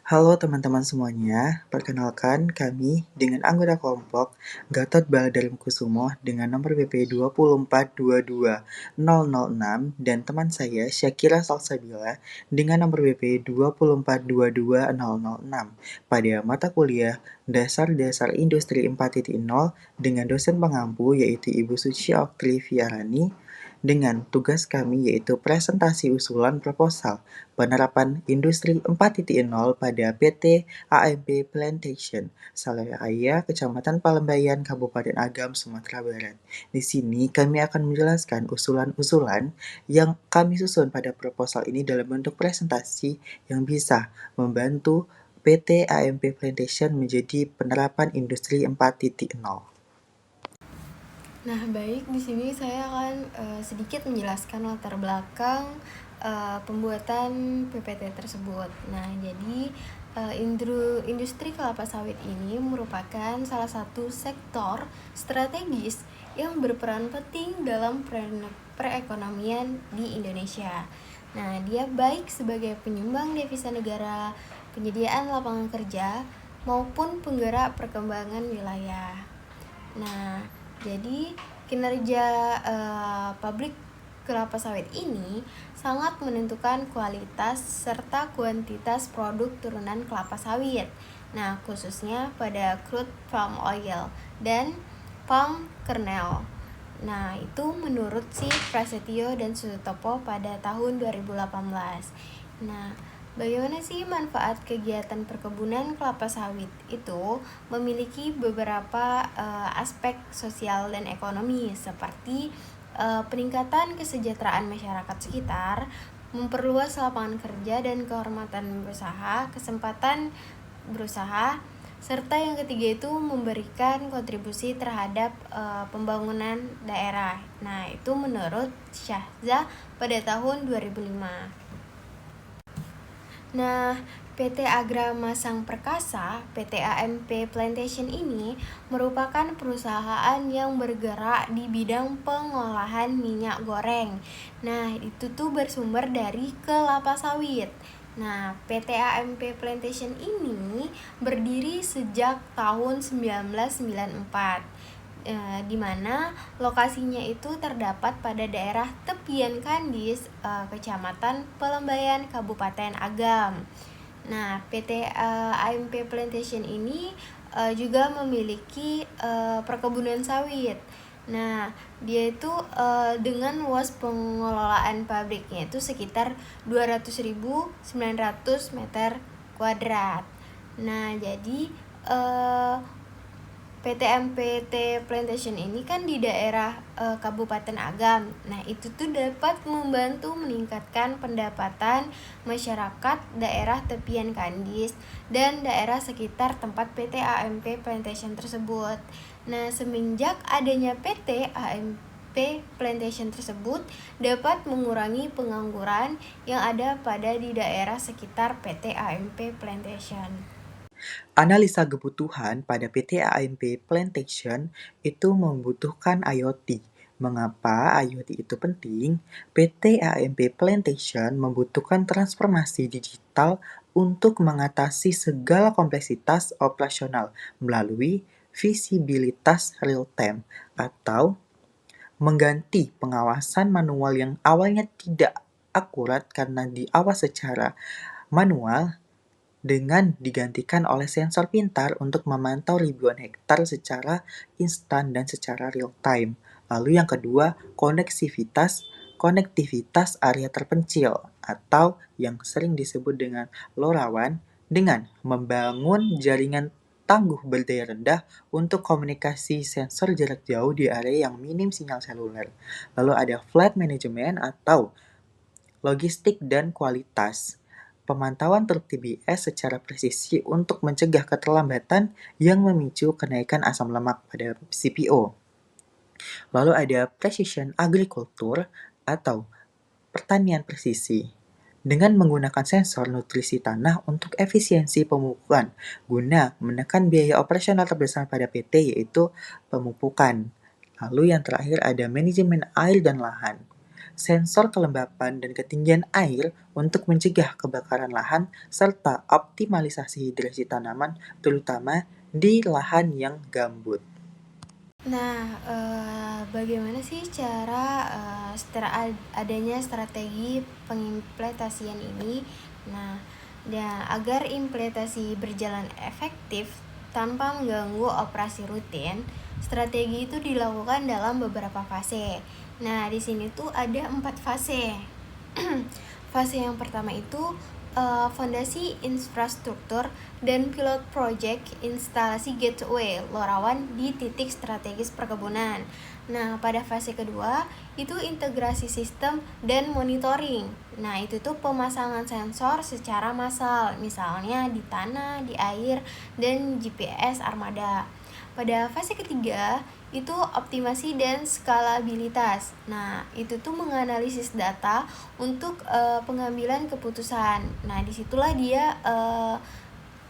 Halo teman-teman semuanya, perkenalkan kami dengan anggota kelompok Gatot Baladarimkusumo dengan nomor BP 2422006 dan teman saya Syakira Salsabila dengan nomor BP 2422006 pada mata kuliah Dasar-Dasar Industri 4.0 dengan dosen pengampu yaitu Ibu Suci Oktaviani dengan tugas kami yaitu presentasi usulan proposal penerapan Industri 4.0 pada PT AMP Plantation, Salaya, Kecamatan Palembayan, Kabupaten Agam, Sumatera Barat. Di sini kami akan menjelaskan usulan-usulan yang kami susun pada proposal ini dalam bentuk presentasi yang bisa membantu PT AMP Plantation menjadi penerapan Industri 4.0. Nah, baik, di sini saya akan sedikit menjelaskan latar belakang pembuatan PPT tersebut. Nah, jadi industri kelapa sawit ini merupakan salah satu sektor strategis yang berperan penting dalam perekonomian di Indonesia. Nah, dia baik sebagai penyumbang devisa negara, penyediaan lapangan kerja, maupun penggerak perkembangan wilayah. Nah, jadi kinerja pabrik kelapa sawit ini sangat menentukan kualitas serta kuantitas produk turunan kelapa sawit. Nah, khususnya pada crude palm oil dan palm kernel. Nah, itu menurut si Prasetyo dan Sutopo pada tahun 2018. Nah, bagaimana sih manfaat kegiatan perkebunan kelapa sawit? Itu memiliki beberapa aspek sosial dan ekonomi seperti peningkatan kesejahteraan masyarakat sekitar, memperluas lapangan kerja dan kehormatan berusaha, kesempatan berusaha, serta yang ketiga itu memberikan kontribusi terhadap pembangunan daerah. Nah, itu menurut Syahza pada tahun 2005. Nah, PT Agrama Sang Perkasa, PT AMP Plantation ini merupakan perusahaan yang bergerak di bidang pengolahan minyak goreng. Nah, itu tuh bersumber dari kelapa sawit. Nah, PT AMP Plantation ini berdiri sejak tahun 1994. Di mana lokasinya itu terdapat pada daerah tepian Kandis, Kecamatan Pelembayan, Kabupaten Agam. Nah, PT AMP Plantation ini juga memiliki perkebunan sawit. Nah, dia itu dengan luas pengelolaan pabriknya itu sekitar 200.900 meter kuadrat. Nah, jadi PT MPT Plantation ini kan di daerah Kabupaten Agam. Nah, itu tuh dapat membantu meningkatkan pendapatan masyarakat daerah tepian Kandis dan daerah sekitar tempat PT AMP Plantation tersebut. Nah, semenjak adanya PT AMP Plantation tersebut dapat mengurangi pengangguran yang ada pada di daerah sekitar PT AMP Plantation. Analisa kebutuhan pada PT AMP Plantation itu membutuhkan IoT. Mengapa IoT itu penting? PT AMP Plantation membutuhkan transformasi digital untuk mengatasi segala kompleksitas operasional melalui visibilitas real-time atau mengganti pengawasan manual yang awalnya tidak akurat karena diawas secara manual dengan digantikan oleh sensor pintar untuk memantau ribuan hektar secara instan dan secara real time. Lalu yang kedua, konektivitas area terpencil atau yang sering disebut dengan LoRaWAN dengan membangun jaringan tangguh berdaya rendah untuk komunikasi sensor jarak jauh di area yang minim sinyal seluler. Lalu ada flight management atau logistik dan kualitas. Pemantauan truk TBS secara presisi untuk mencegah keterlambatan yang memicu kenaikan asam lemak pada CPO. Lalu ada precision agriculture atau pertanian presisi. Dengan menggunakan sensor nutrisi tanah untuk efisiensi pemupukan guna menekan biaya operasional terbesar pada PT yaitu pemupukan. Lalu yang terakhir ada manajemen air dan lahan. sensor kelembapan dan ketinggian air untuk mencegah kebakaran lahan, serta optimalisasi hidrasi tanaman, terutama di lahan yang gambut. Nah, bagaimana sih cara adanya strategi pengimplementasian ini? Nah, agar implementasi berjalan efektif tanpa mengganggu operasi rutin, strategi itu dilakukan dalam beberapa fase. Nah, di sini tuh ada 4 fase. Fase yang pertama itu fondasi infrastruktur dan pilot project instalasi gateway LoRaWAN di titik strategis perkebunan. Nah, pada fase kedua itu integrasi sistem dan monitoring. Nah, itu tuh pemasangan sensor secara massal, misalnya di tanah, di air, dan GPS armada. Pada fase ketiga itu optimasi dan skalabilitas. Nah, itu tuh menganalisis data untuk pengambilan keputusan. Nah, disitulah dia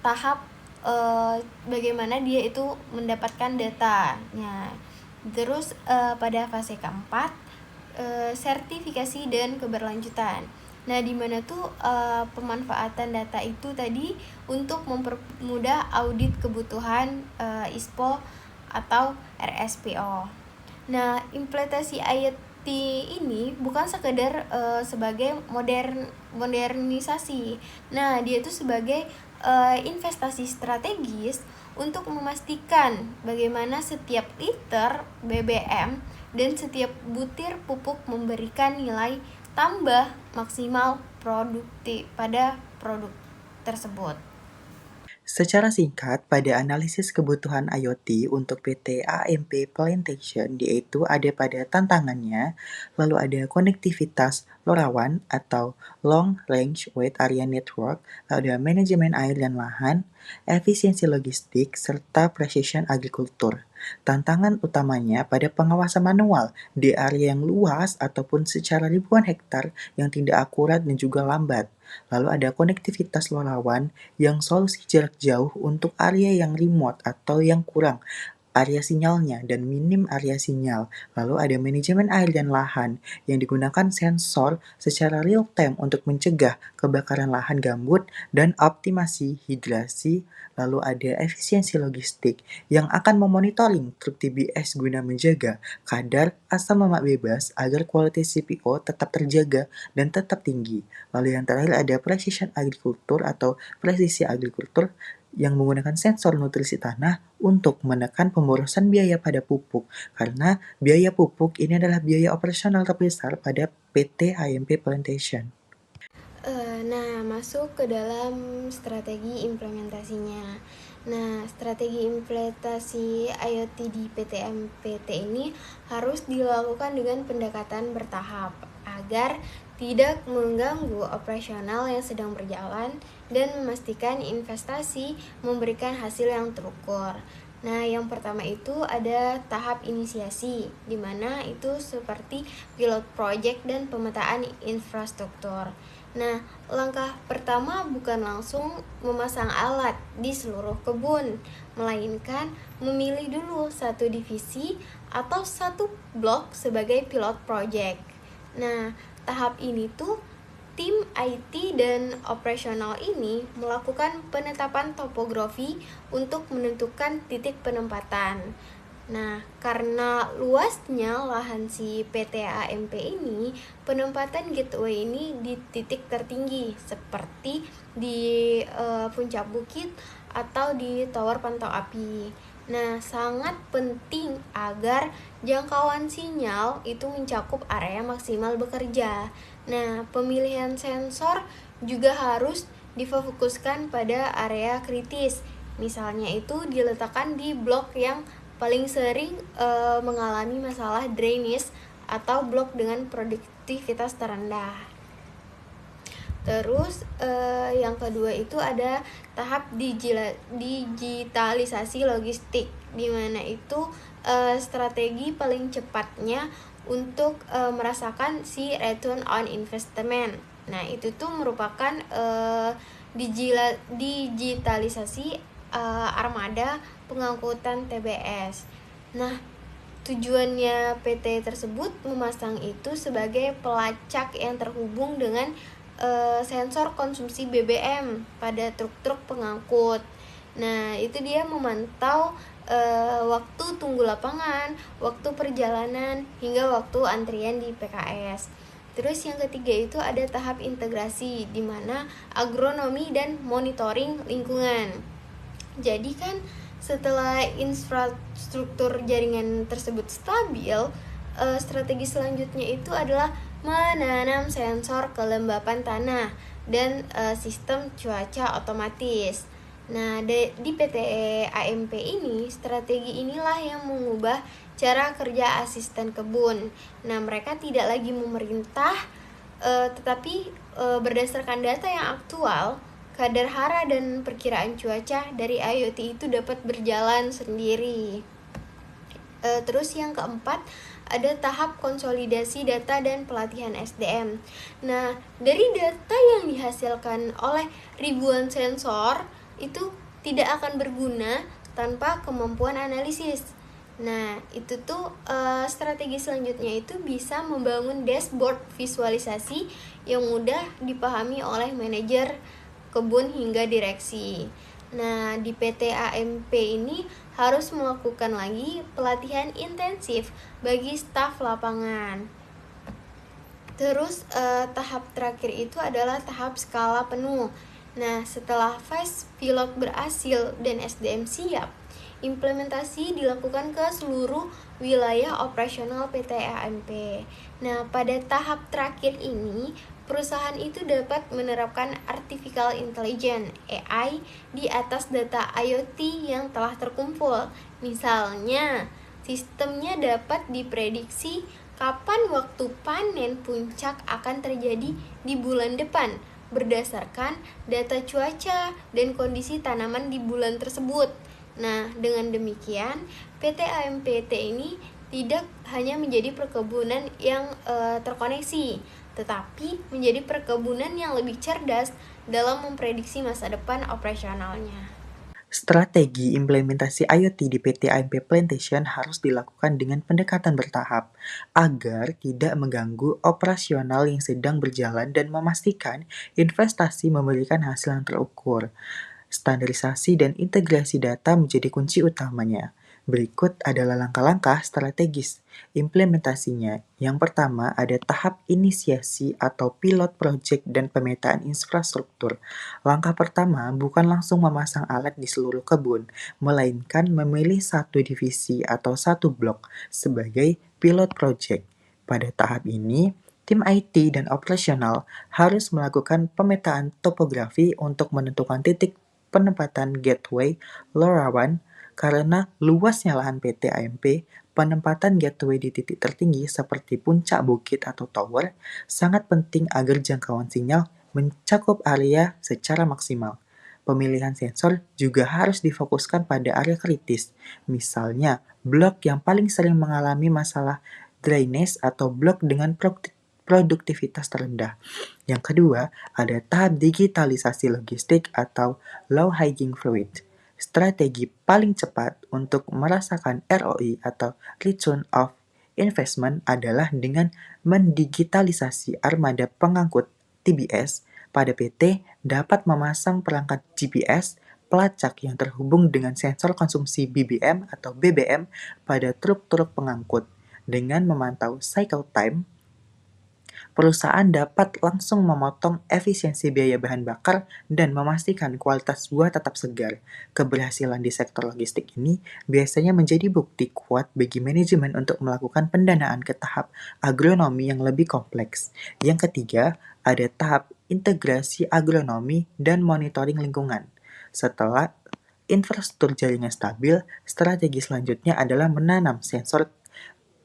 tahap bagaimana dia itu mendapatkan datanya. Terus pada fase keempat sertifikasi dan keberlanjutan. Nah, di mana tuh pemanfaatan data itu tadi untuk mempermudah audit kebutuhan ISPO atau RSPO. Nah, implementasi IoT ini bukan sekedar sebagai modernisasi. Nah, dia itu sebagai investasi strategis untuk memastikan bagaimana setiap liter BBM dan setiap butir pupuk memberikan nilai tambah maksimal produktif pada produk tersebut. Secara singkat, pada analisis kebutuhan IoT untuk PT AMP Plantation, yaitu ada pada tantangannya, lalu ada konektivitas LoRaWAN atau Long Range Wide Area Network, lalu ada manajemen air dan lahan, efisiensi logistik, serta precision agriculture. Tantangan utamanya pada pengawasan manual di area yang luas ataupun secara ribuan hektar yang tidak akurat dan juga lambat. Lalu ada konektivitas LoRaWAN yang solusi jarak jauh untuk area yang remote atau yang kurang area sinyalnya dan minim area sinyal. Lalu ada manajemen air dan lahan yang digunakan sensor secara real time untuk mencegah kebakaran lahan gambut dan optimasi hidrasi. Lalu ada efisiensi logistik yang akan memonitoring truk TBS guna menjaga kadar asam lemak bebas agar kualitas CPO tetap terjaga dan tetap tinggi. Lalu yang terakhir ada precision agriculture atau presisi agriculture yang menggunakan sensor nutrisi tanah untuk menekan pemborosan biaya pada pupuk, karena biaya pupuk ini adalah biaya operasional terbesar pada PT AMP Plantation. Nah, masuk ke dalam strategi implementasinya. Nah, strategi implementasi IoT di PT MPT ini harus dilakukan dengan pendekatan bertahap agar tidak mengganggu operasional yang sedang berjalan dan memastikan investasi memberikan hasil yang terukur. Nah, yang pertama itu ada tahap inisiasi, di mana itu seperti pilot project dan pemetaan infrastruktur. Nah, langkah pertama bukan langsung memasang alat di seluruh kebun, melainkan memilih dulu satu divisi atau satu blok sebagai pilot project. Nah, tahap ini tuh tim IT dan operasional ini melakukan penetapan topografi untuk menentukan titik penempatan. Nah, karena luasnya lahan si PT AMP ini, penempatan gateway ini di titik tertinggi seperti di puncak bukit atau di tower pantau api. Nah, sangat penting agar jangkauan sinyal itu mencakup area maksimal bekerja. Nah, pemilihan sensor juga harus difokuskan pada area kritis. Misalnya itu diletakkan di blok yang paling sering mengalami masalah drainage atau blok dengan produktivitas terendah. Terus yang kedua itu ada tahap digitalisasi logistik, di mana itu strategi paling cepatnya untuk merasakan si return on investment. Nah, itu tuh merupakan digitalisasi armada pengangkutan TBS. Nah, Tujuannya PT tersebut memasang itu sebagai pelacak yang terhubung dengan sensor konsumsi BBM pada truk-truk pengangkut. Nah, itu dia memantau waktu tunggu lapangan, waktu perjalanan, hingga waktu antrian di PKS. Terus yang ketiga itu ada tahap integrasi, di mana agronomi dan monitoring lingkungan. Jadi kan setelah infrastruktur jaringan tersebut stabil, strategi selanjutnya itu adalah menanam sensor kelembapan tanah dan sistem cuaca otomatis. Nah, di PT AMP ini, strategi inilah yang mengubah cara kerja asisten kebun. Nah, mereka tidak lagi memerintah, tetapi berdasarkan data yang aktual, kadar hara dan perkiraan cuaca dari IoT itu dapat berjalan sendiri. Terus yang keempat, ada tahap konsolidasi data dan pelatihan SDM. Nah, dari data yang dihasilkan oleh ribuan sensor itu tidak akan berguna tanpa kemampuan analisis. Nah, itu tuh strategi selanjutnya itu bisa membangun dashboard visualisasi yang mudah dipahami oleh manajer kebun hingga direksi. Nah, di PT AMP ini harus melakukan lagi pelatihan intensif bagi staf lapangan. Terus tahap terakhir itu adalah tahap skala penuh. Nah, setelah phase pilot berhasil dan SDM siap, implementasi dilakukan ke seluruh wilayah operasional PT AMP. Nah, pada tahap terakhir ini, perusahaan itu dapat menerapkan artificial intelligence (AI) di atas data IoT yang telah terkumpul. Misalnya, sistemnya dapat diprediksi kapan waktu panen puncak akan terjadi di bulan depan berdasarkan data cuaca dan kondisi tanaman di bulan tersebut. Nah, dengan demikian, PT AMPT ini tidak hanya menjadi perkebunan yang terkoneksi, tetapi menjadi perkebunan yang lebih cerdas dalam memprediksi masa depan operasionalnya. Strategi implementasi IoT di PT AMP Plantation harus dilakukan dengan pendekatan bertahap agar tidak mengganggu operasional yang sedang berjalan dan memastikan investasi memberikan hasil yang terukur. Standarisasi dan integrasi data menjadi kunci utamanya. Berikut adalah langkah-langkah strategis implementasinya. Yang pertama, ada tahap inisiasi atau pilot project dan pemetaan infrastruktur. Langkah pertama bukan langsung memasang alat di seluruh kebun, melainkan memilih satu divisi atau satu blok sebagai pilot project. Pada tahap ini, tim IT dan operasional harus melakukan pemetaan topografi untuk menentukan titik penempatan gateway LoRaWAN. Karena luasnya lahan PT AMP, penempatan gateway di titik tertinggi seperti puncak bukit atau tower sangat penting agar jangkauan sinyal mencakup area secara maksimal. Pemilihan sensor juga harus difokuskan pada area kritis, misalnya blok yang paling sering mengalami masalah drainage atau blok dengan produktivitas terendah. Yang kedua, ada tahap digitalisasi logistik atau low-hanging fruit. Strategi paling cepat untuk merasakan ROI atau Return of Investment adalah dengan mendigitalisasi armada pengangkut TBS. Pada PT dapat memasang perangkat GPS pelacak yang terhubung dengan sensor konsumsi BBM atau BBM pada truk-truk pengangkut. Dengan memantau cycle time, perusahaan dapat langsung memotong efisiensi biaya bahan bakar dan memastikan kualitas buah tetap segar. Keberhasilan di sektor logistik ini biasanya menjadi bukti kuat bagi manajemen untuk melakukan pendanaan ke tahap agronomi yang lebih kompleks. Yang ketiga, ada tahap integrasi agronomi dan monitoring lingkungan. Setelah infrastruktur jaringan stabil, strategi selanjutnya adalah menanam sensor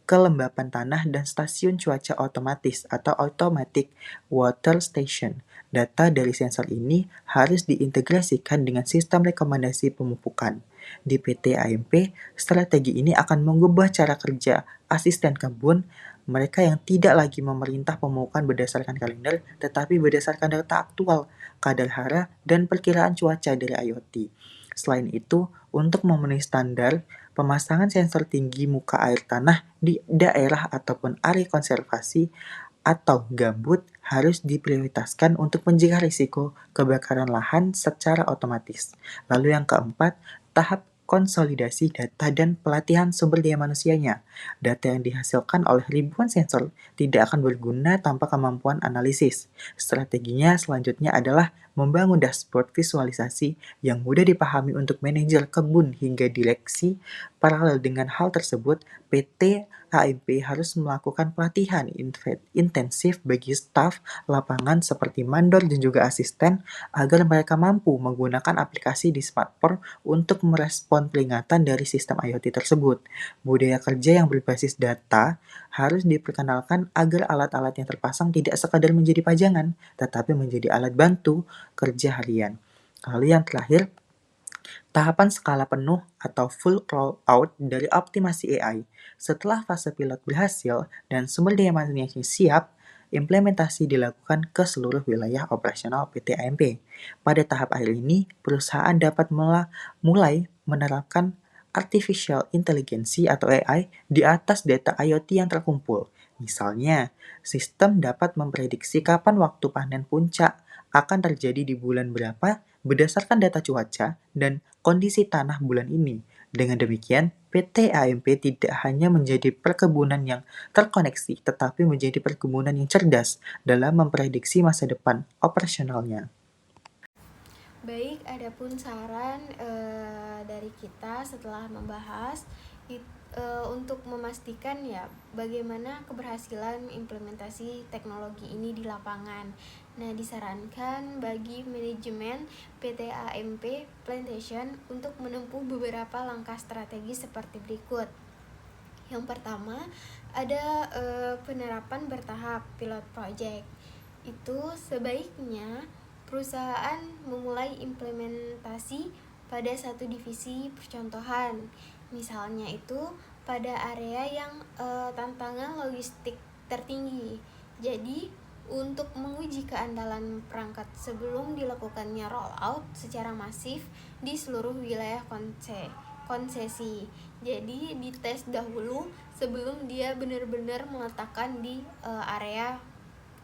kelembapan tanah dan stasiun cuaca otomatis atau automatic water station. Data dari sensor ini harus diintegrasikan dengan sistem rekomendasi pemupukan. Di PT AMP, strategi ini akan mengubah cara kerja asisten kebun, mereka yang tidak lagi memerintah pemupukan berdasarkan kalender, tetapi berdasarkan data aktual, kadar hara, dan perkiraan cuaca dari IoT. Selain itu, untuk memenuhi standar Pemasangan sensor tinggi muka air tanah di daerah ataupun area konservasi atau gambut harus diprioritaskan untuk mencegah risiko kebakaran lahan secara otomatis. Lalu yang keempat, tahap konsolidasi data dan pelatihan sumber daya manusianya. Data yang dihasilkan oleh ribuan sensor tidak akan berguna tanpa kemampuan analisis. Strateginya selanjutnya adalah membangun dashboard visualisasi yang mudah dipahami untuk manajer kebun hingga direksi. Paralel dengan hal tersebut, PT HMP harus melakukan pelatihan intensif bagi staf lapangan seperti mandor dan juga asisten agar mereka mampu menggunakan aplikasi di smartphone untuk merespon peringatan dari sistem IoT tersebut. Budaya kerja yang berbasis data harus diperkenalkan agar alat-alat yang terpasang tidak sekadar menjadi pajangan, tetapi menjadi alat bantu kerja harian. Lalu yang terakhir, tahapan skala penuh atau full rollout dari optimasi AI. Setelah fase pilot berhasil dan sumber daya manusianya siap, implementasi dilakukan ke seluruh wilayah operasional PT AMP. Pada tahap akhir ini, perusahaan dapat mulai menerapkan artificial intelligence atau AI di atas data IoT yang terkumpul. Misalnya, sistem dapat memprediksi kapan waktu panen puncak akan terjadi di bulan berapa berdasarkan data cuaca dan kondisi tanah bulan ini. Dengan demikian, PT AMP tidak hanya menjadi perkebunan yang terkoneksi, tetapi menjadi perkebunan yang cerdas dalam memprediksi masa depan operasionalnya. Baik, adapun saran dari kita setelah membahas untuk memastikan ya bagaimana keberhasilan implementasi teknologi ini di lapangan. Nah, disarankan bagi manajemen PT AMP Plantation untuk menempuh beberapa langkah strategi seperti berikut. Yang pertama, ada penerapan bertahap pilot project. Itu sebaiknya perusahaan memulai implementasi pada satu divisi percontohan. Misalnya itu pada area yang tantangan logistik tertinggi. Jadi, untuk menguji keandalan perangkat sebelum dilakukannya rollout secara masif di seluruh wilayah konsesi. Jadi dites dahulu sebelum dia benar-benar meletakkan di area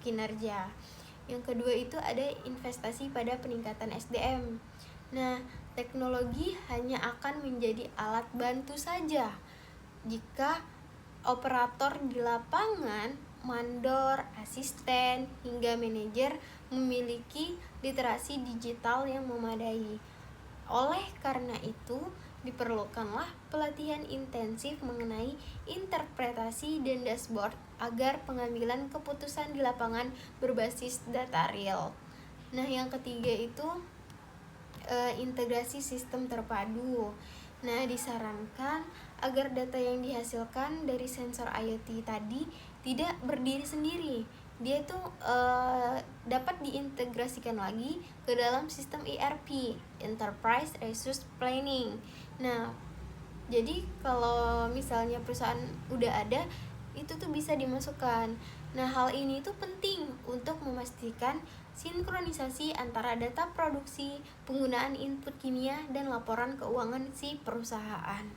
kinerja. Yang kedua itu ada investasi pada peningkatan SDM. Nah, teknologi hanya akan menjadi alat bantu saja jika operator di lapangan, mandor, asisten, hingga manajer memiliki literasi digital yang memadai. Oleh karena itu, diperlukanlah pelatihan intensif mengenai interpretasi dan dashboard agar pengambilan keputusan di lapangan berbasis data real. Nah, yang ketiga itu integrasi sistem terpadu. Nah, disarankan agar data yang dihasilkan dari sensor IoT tadi tidak berdiri sendiri. Dia itu dapat diintegrasikan lagi ke dalam sistem ERP, Enterprise Resource Planning. Nah, jadi kalau misalnya perusahaan udah ada, itu tuh bisa dimasukkan. Nah, hal ini tuh penting untuk memastikan sinkronisasi antara data produksi, penggunaan input kimia, dan laporan keuangan si perusahaan.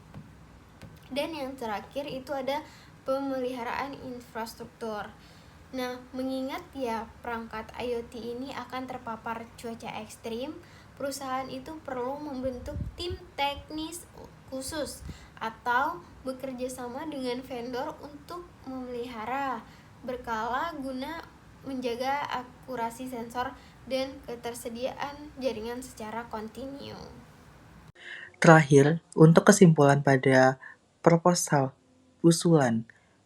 Dan yang terakhir itu ada pemeliharaan infrastruktur. Nah, mengingat ya perangkat IoT ini akan terpapar cuaca ekstrim, perusahaan itu perlu membentuk tim teknis khusus atau bekerja sama dengan vendor untuk memelihara berkala guna menjaga akurasi sensor dan ketersediaan jaringan secara kontinu. Terakhir, untuk kesimpulan pada proposal usulan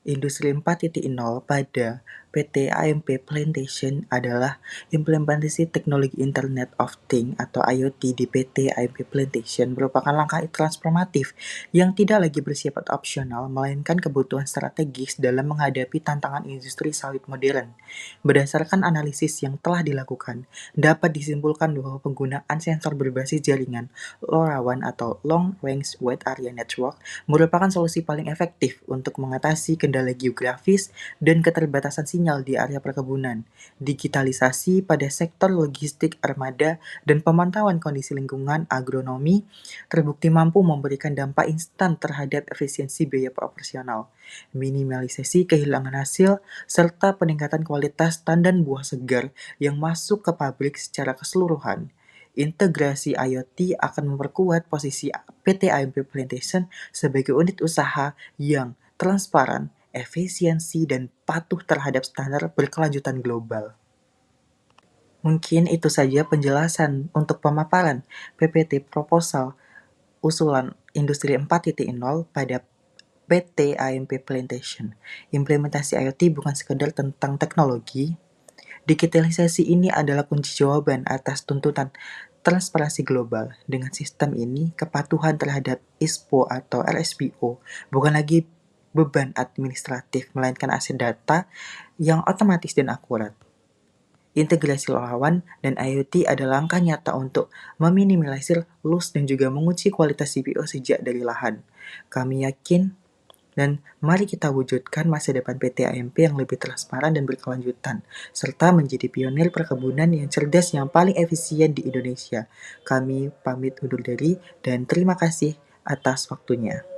Industri 4.0 pada PT AMP Plantation adalah implementasi teknologi Internet of Things atau IoT di PT AMP Plantation merupakan langkah transformatif yang tidak lagi bersifat opsional melainkan kebutuhan strategis dalam menghadapi tantangan industri sawit modern. Berdasarkan analisis yang telah dilakukan, dapat disimpulkan bahwa penggunaan sensor berbasis jaringan LoRaWAN atau Long Range Wide Area Network merupakan solusi paling efektif untuk mengatasi kendala geografis dan keterbatasan sinyal di area perkebunan, digitalisasi pada sektor logistik armada, dan pemantauan kondisi lingkungan agronomi terbukti mampu memberikan dampak instan terhadap efisiensi biaya operasional, minimalisasi kehilangan hasil, serta peningkatan kualitas tandan buah segar yang masuk ke pabrik secara keseluruhan. Integrasi IoT akan memperkuat posisi PT AMP Plantation sebagai unit usaha yang transparan, efisiensi, dan patuh terhadap standar berkelanjutan global. Mungkin itu saja penjelasan untuk pemaparan PPT proposal usulan Industri 4.0 pada PT AMP Plantation. Implementasi IoT bukan sekedar tentang teknologi. Digitalisasi ini adalah kunci jawaban atas tuntutan transparansi global. Dengan sistem ini, kepatuhan terhadap ISPO atau RSPO bukan lagi beban administratif, melainkan aset data yang otomatis dan akurat. Integrasi LoRaWAN dan IoT adalah langkah nyata untuk meminimalisir loss dan juga menguji kualitas CPO sejak dari lahan. Kami yakin dan mari kita wujudkan masa depan PT AMP yang lebih transparan dan berkelanjutan, serta menjadi pionir perkebunan yang cerdas yang paling efisien di Indonesia. Kami pamit undur diri dan terima kasih atas waktunya.